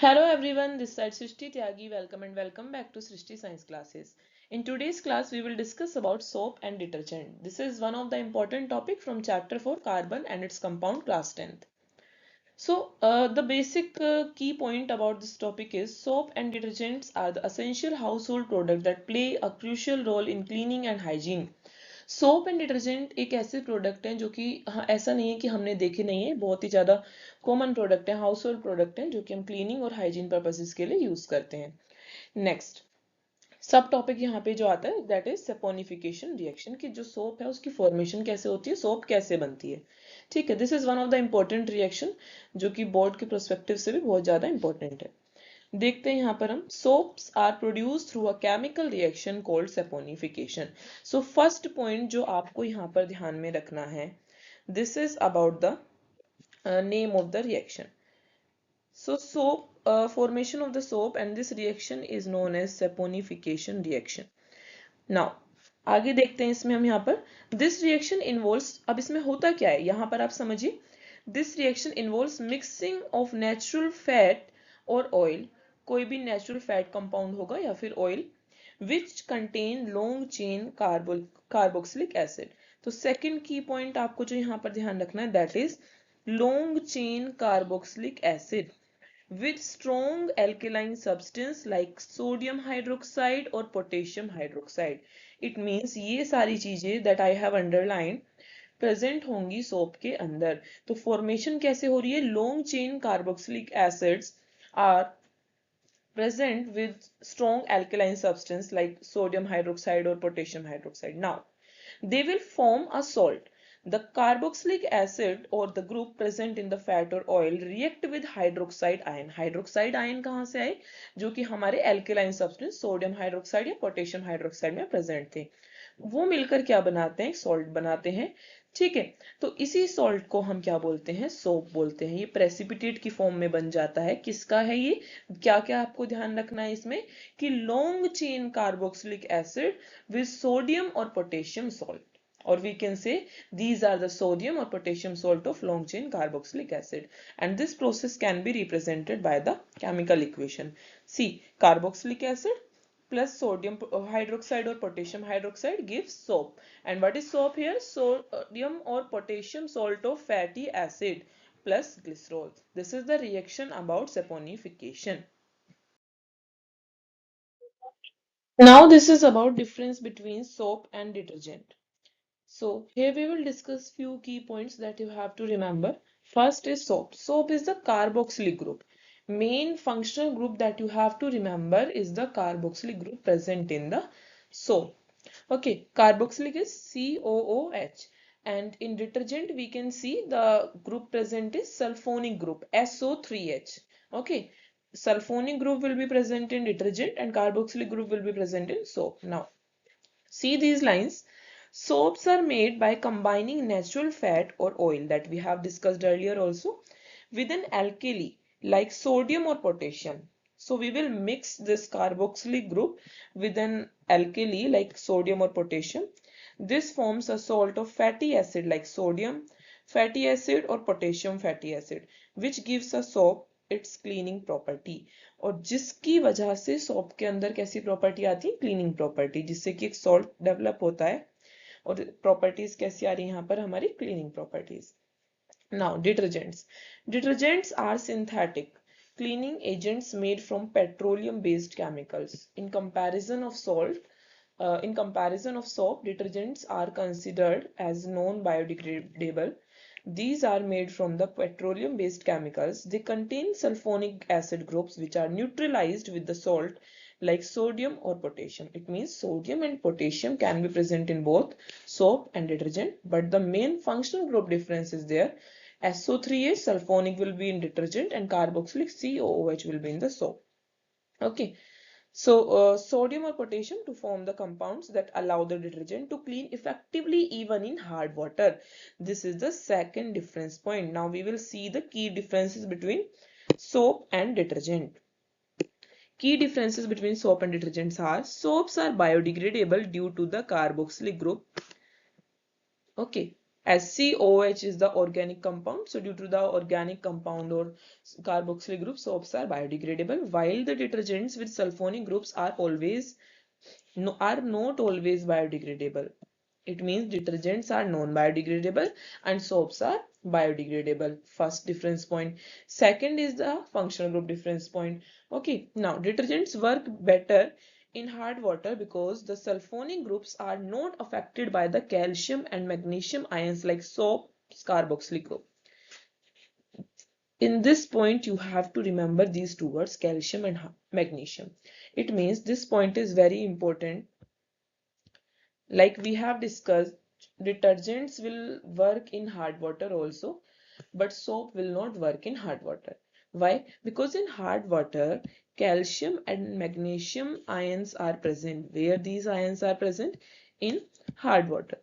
Hello everyone, this is Srishti Tyagi. Welcome back to Srishti Science classes. In today's class, we will discuss about soap and detergent. This is one of the important topic from chapter 4 carbon and its compound class 10th. The basic key point about this topic is soap and detergents are the essential household products that play a crucial role in cleaning and hygiene. Soap and detergent एक ऐसे product हैं जो कि हाँ, ऐसा नहीं है कि हमने देखे नहीं है, बहुत ही ज्यादा कॉमन प्रोडक्ट है, हाउस होल्ड प्रोडक्ट है जो कि हम क्लीनिंग और हाइजीन पर्पसेस के लिए यूज करते हैं. नेक्स्ट सब टॉपिक यहाँ पे जो आता है दैट इज सेपोनिफिकेशन रिएक्शन की जो सोप है उसकी फॉर्मेशन कैसे होती है, सोप कैसे बनती है. ठीक है, this is one of the important reaction जो कि बोर्ड के प्रोस्पेक्टिव से भी बहुत ज्यादा इंपॉर्टेंट है. देखते हैं यहाँ पर हम soaps are produce through a chemical reaction called saponification. So first point जो आपको यहाँ पर ध्यान में रखना है, this is about the name of the reaction. So soap formation of the soap and this reaction is known as saponification reaction. Now आगे देखते हैं इसमें हम यहाँ पर this reaction involves, अब इसमें होता क्या है यहाँ पर आप समझिए. This reaction involves mixing of natural fat और oil, कोई भी natural fat compound होगा या फिर oil which contain long chain carboxylic acid. तो second key point आपको जो यहाँ पर ध्यान रखना है that is long chain carboxylic acid with strong alkaline substance like sodium hydroxide or potassium hydroxide. It means ये सारी चीजें that I have underlined present होंगी सोप के अंदर. तो फॉर्मेशन कैसे हो रही है, long chain carboxylic acids are present with strong alkaline substance like sodium hydroxide or potassium hydroxide. Now, they will form a salt. The carboxylic acid or the group present in the fat or oil react with hydroxide ion. Hydroxide ion कहाँ से आए, जो कि हमारे alkaline substance sodium hydroxide या potassium hydroxide में present थे. वो मिलकर क्या बनाते हैं, सॉल्ट बनाते हैं. ठीक है, तो इसी सॉल्ट को हम क्या बोलते हैं, सोप बोलते हैं. ये प्रेसिपिटेट की फॉर्म में बन जाता है. किसका है ये, क्या क्या आपको ध्यान रखना है इसमें कि long chain carboxylic acid with sodium और potassium salt, or we can say these are the sodium or potassium salt of long chain carboxylic acid, and this process can be represented by the chemical equation. See, carboxylic acid plus sodium hydroxide or potassium hydroxide gives soap. And what is soap here, sodium or potassium salt of fatty acid plus glycerol. This is the reaction about saponification. Now this is about difference between soap and detergent. So here we will discuss few key points that you have to remember. First is soap. Soap is the carboxylic group. Main functional group that you have to remember is the carboxylic group present in the soap. Okay, carboxylic is COOH, and in detergent we can see the group present is sulfonic group SO3H. Okay, sulfonic group will be present in detergent and carboxylic group will be present in soap. Now see these lines. Soaps are made by combining natural fat or oil that we have discussed earlier also with an alkali like sodium or potassium. So we will mix this carboxylic group with an alkali like sodium or potassium. This forms a salt of fatty acid like sodium fatty acid or potassium fatty acid, which gives a soap its cleaning property. और जिसकी वजह से soap के अंदर कैसी property आती है, cleaning property, जिससे कि एक सॉल्ट डेवलप होता है. और प्रॉपर्टीज कैसी आ रही है यहाँ पर, हमारी cleaning properties. Now detergents. Detergents are synthetic cleaning agents made from petroleum based chemicals. In comparison of soap, detergents are considered as non-biodegradable. These are made from the petroleum based chemicals. They contain sulfonic acid groups which are neutralized with the salt like sodium or potassium. It means sodium and potassium can be present in both soap and detergent, but the main functional group difference is there. SO3H sulfonic will be in detergent and carboxylic COOH will be in the soap. Okay, so sodium or potassium to form the compounds that allow the detergent to clean effectively even in hard water. This is the second difference point. Now we will see the key differences between soap and detergent. Key differences between soap and detergents are: soaps are biodegradable due to the carboxylic group. Okay, SCOH is the organic compound. So due to the organic compound or carboxylic group, soaps are biodegradable, while the detergents with sulfonic groups are not always biodegradable. It means detergents are non-biodegradable and soaps are biodegradable. First difference point. Second is the functional group difference point. Okay, now detergents work better in hard water because the sulfonic groups are not affected by the calcium and magnesium ions like soap's carboxylic group. In this point, you have to remember these two words, calcium and magnesium. It means this point is very important. Like we have discussed, detergents will work in hard water also, but soap will not work in hard water. Why? Because in hard water, calcium and magnesium ions are present. Where these ions are present? In hard water.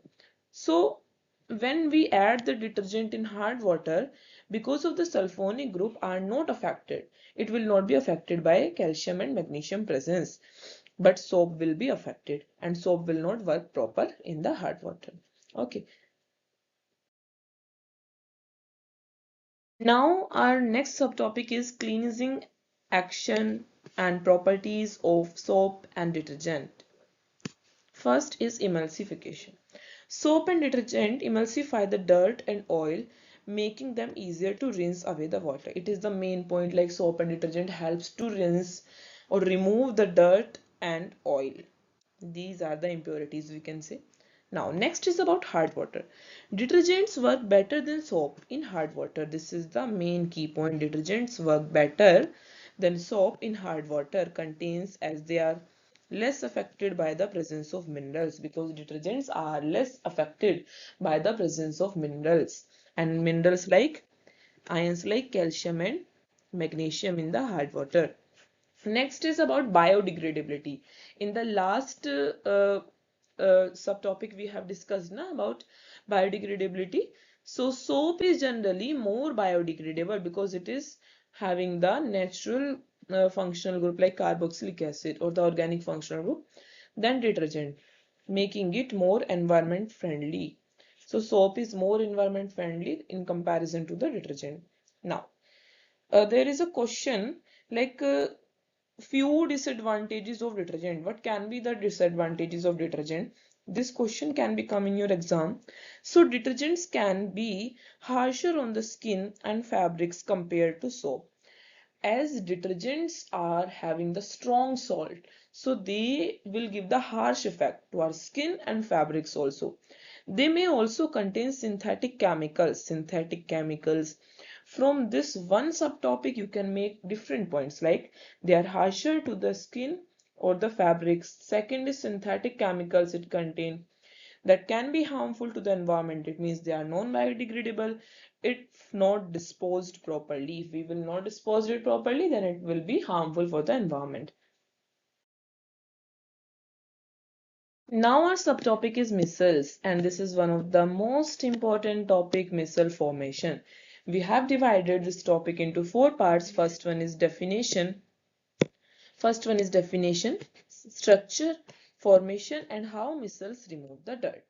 So when we add the detergent in hard water, because of the sulfonic group are not affected, it will not be affected by calcium and magnesium presence, but soap will be affected and soap will not work proper in the hard water. Okay. Now our next subtopic is cleansing action and properties of soap and detergent. First is emulsification. Soap and detergent emulsify the dirt and oil, making them easier to rinse away the water. It is the main point, like soap and detergent helps to rinse or remove the dirt and oil. These are the impurities we can say. Now, next is about hard water. Detergents work better than soap in hard water. This is the main key point. Detergents work better than soap in hard water contains as they are less affected by the presence of minerals, because detergents are less affected by the presence of minerals and minerals like ions like calcium and magnesium in the hard water. Next is about biodegradability. In the last subtopic we have discussed about biodegradability. So soap is generally more biodegradable because it is having the natural functional group like carboxylic acid or the organic functional group than detergent, making it more environment friendly. So soap is more environment friendly in comparison to the detergent. Now, there is a question like few disadvantages of detergent. What can be the disadvantages of detergent? This question can become in your exam. So detergents can be harsher on the skin and fabrics compared to soap, as detergents are having the strong salt, so they will give the harsh effect to our skin and fabrics also. They may also contain synthetic chemicals. From this one subtopic you can make different points, like they are harsher to the skin or the fabrics. Second is synthetic chemicals it contain that can be harmful to the environment. It means they are non-biodegradable if not disposed properly. If we will not dispose it properly, then it will be harmful for the environment. Now our subtopic is micelles, and this is one of the most important topic, micelle formation. We have divided this topic into four parts. First one is definition, structure, formation, and how micelles remove the dirt.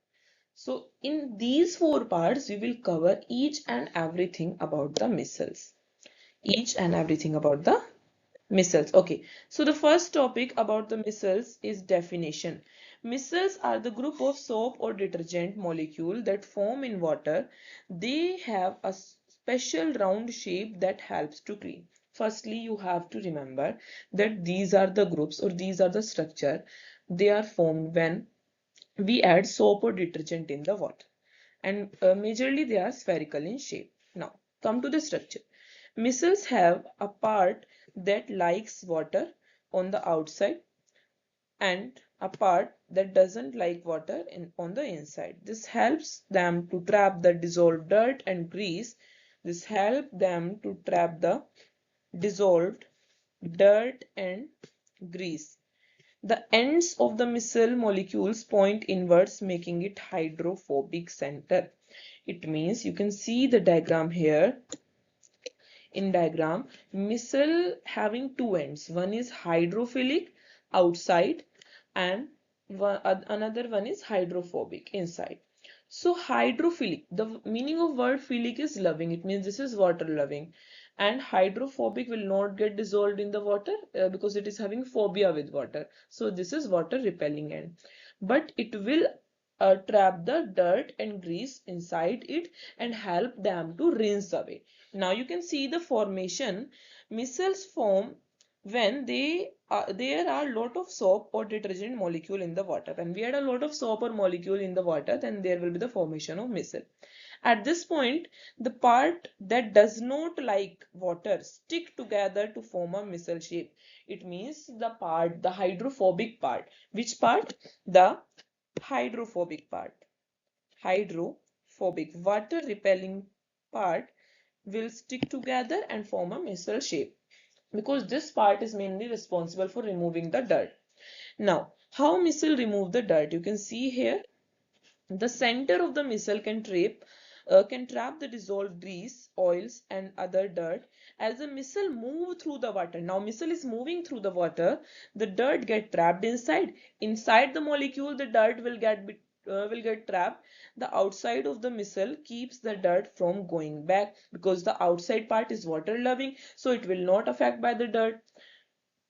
So in these four parts, we will cover each and everything about the micelles. Each and everything about the micelles. Okay, so the first topic about the micelles is definition. Micelles are the group of soap or detergent molecule that form in water. They have a special round shape that helps to clean. Firstly, you have to remember that these are the groups or these are the structure. They are formed when we add soap or detergent in the water, and majorly they are spherical in shape. Now come to the structure. Micelles have a part that likes water on the outside and a part that doesn't like water on the inside. This helps them to trap the dissolved dirt and grease. This helps them to trap the dissolved dirt and grease. The ends of the micelle molecules point inwards, making it hydrophobic center. It means you can see the diagram here. In diagram, micelle having two ends. One is hydrophilic outside and another one is hydrophobic inside. So hydrophilic, the meaning of word philic is loving. It means this is water loving. And hydrophobic will not get dissolved in the water because it is having phobia with water. So this is water repelling end. But it will trap the dirt and grease inside it and help them to rinse away. Now you can see the formation. Micelles form when there are lot of soap or detergent molecule in the water. When we add a lot of soap or molecule in the water, then there will be the formation of micelle. At this point, the part that does not like water stick together to form a micelle shape. It means the hydrophobic part. Which part? The hydrophobic part. Hydrophobic, water repelling part will stick together and form a micelle shape, because this part is mainly responsible for removing the dirt. Now, how missile remove the dirt? You can see here the center of the missile can trap the dissolved grease, oils, and other dirt. As the missile move through the water, now missile is moving through the water, the dirt get trapped inside. Inside the molecule, the dirt will get trapped. The outside of the missile keeps the dirt from going back, because the outside part is water loving, so it will not affect by the dirt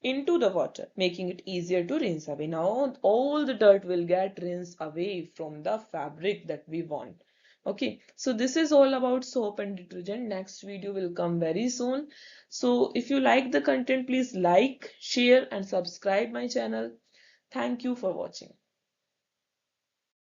into the water, making it easier to rinse away. Now all the dirt will get rinsed away from the fabric that we want. Okay, so this is all about soap and detergent. Next video will come very soon. So if you like the content, please like, share and subscribe my channel. Thank you for watching.